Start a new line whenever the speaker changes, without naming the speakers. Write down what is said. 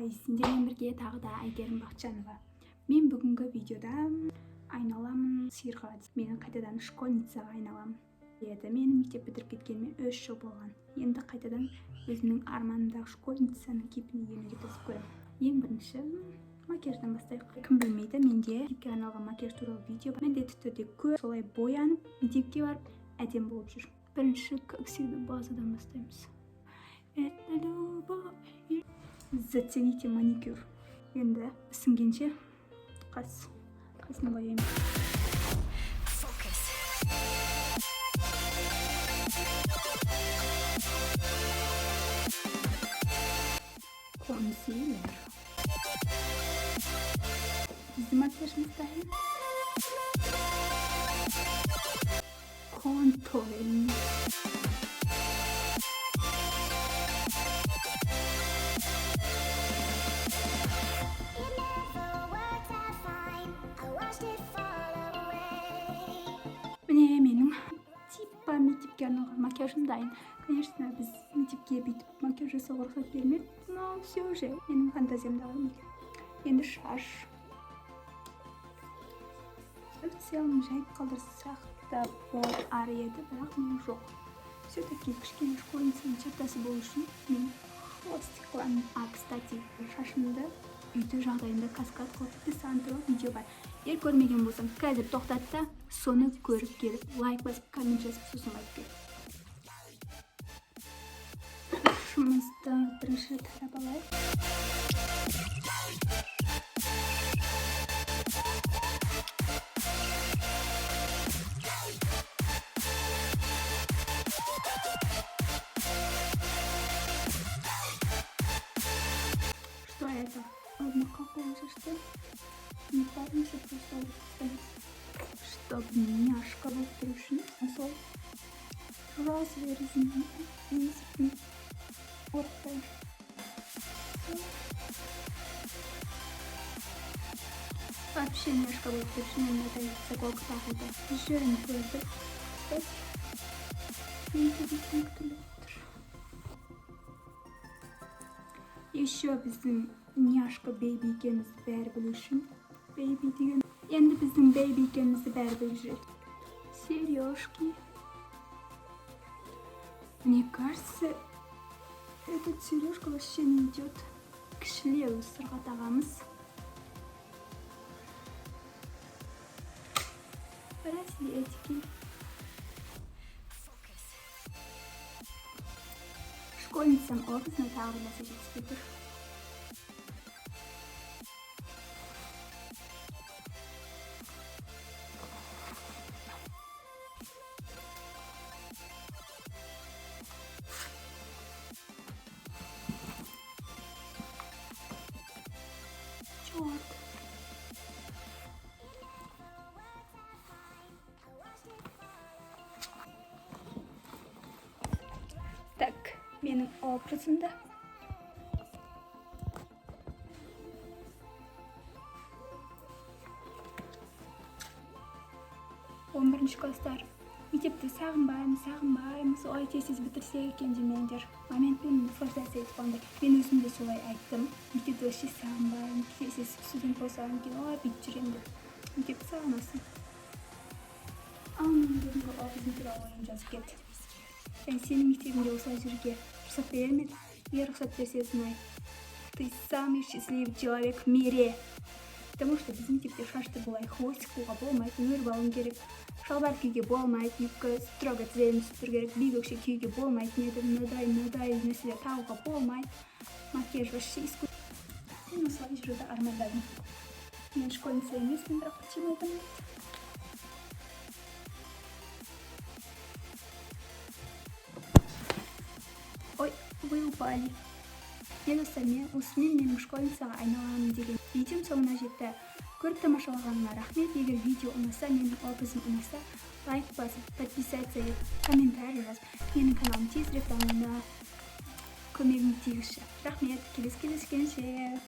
сендермен бірге тағы да Әйгерім Бақытжанова. Мен бүгінгі видеода айналамын сиырға. Мен қайтадан школьницаға айналамын. Мен мектеп бітіріп кеткеніме 3 жыл болған. Енді қайтадан өзімнің арманымдағы школьницаның кейпіне енуге тырысып көремін. Ең бірінші макияждан бастайық. Кім білмейді, менде мектепке арналған макияж туралы видео бар. Міндетті түрде солай боянып, мектепке барып әдемі болып жүр. Бірінші, как всегда, базадан бастаймыз. Это любовь. Зацените маникюр. Енді ісінгенше қасын бояймын. Консилер. Біздің макияжымыз дайын. Контур. Міне менің типа мектепке арналған макияжым дайын. Конечно, біз мектепке бүйтіп макияж жасауға рұқсат бермеді, но все же менің фантазиямдағы мектеп. Енді шаш. В целом жайып қалдырсақ та болар еді, бірақ мен жоқ. Все-таки кішкене школьницаның чертасы болу үшін мен хвостик қыламын. Кстати, шашымды үйді жағдайында каскад қылып саған туралы видео бар. Егер көрмеген болсаң, қазір тоқтат та соны көріп келіп, лайк басып, коммент жазып, сосын айтып кел. Шашымызды бірінші тарап алайық. Что это? Одно какое шашты? Не паримся, просто оставить, чтобы няшка был трюшный насол. Разве резинки? Вот так. Вообще няшка был трюшный, надо заколка пахнет. Жирный кое-что. Еще біздің няшка бейби екенімізді бәрі білу үшін. Бейби деген. Енді біздің бейби екенімізді бәрі біліп жүреді. Сережки. Мне кажется, этот сережка вообще не идет. Кішілеу сырға тағамыз. Браслетики. Школьницам образно тағы бір нәрсе жетіспей тұр. Черт. Так, менің образымда. Он бірінші класстар. Мектепті сағынбаймыз, ой тез бітірсек екен демеңдер. Моментпен форсация етіп қалды. Мен өзім де солай айттым. Мектепті вообще сағынбаймын, тез студент болсам екен, ой бүйтіп жүремін деп. Мектепті сағынасың. Ал мен бүгінгі образым туралы ойын жазып кет. Сенің мектебінде осылай жүруге рұқсат берер ме? Егер рұқсат берсе, знай, ты самый счастливый человек в мире. Потому что біздің мектепте шашты бұлай хвостик қылуға болмайды, өріп алуың керек. Шалбар киюге болмайды, юбка строго тізелін түсіп тұр керек, биік өкше киюге болмайды, мынадай нәрселер тағуға болмайды. Макияж вообще искусство. Мен осылай жүруді армандадым. Мен школьница емеспін, бірақ почему это нет? Ой, вы упали. Осымен менің школьницаға айналамын деген видеом соңына жетті. Көріп тамашалағаныңа рахмет. Егер видео ұнаса, менің образым ұнаса, лайк басып, подписаться ет, комментарий жазып, менің каналым тезірек дамуына көмегім тигізші. Рахмет, келесі кездескенше.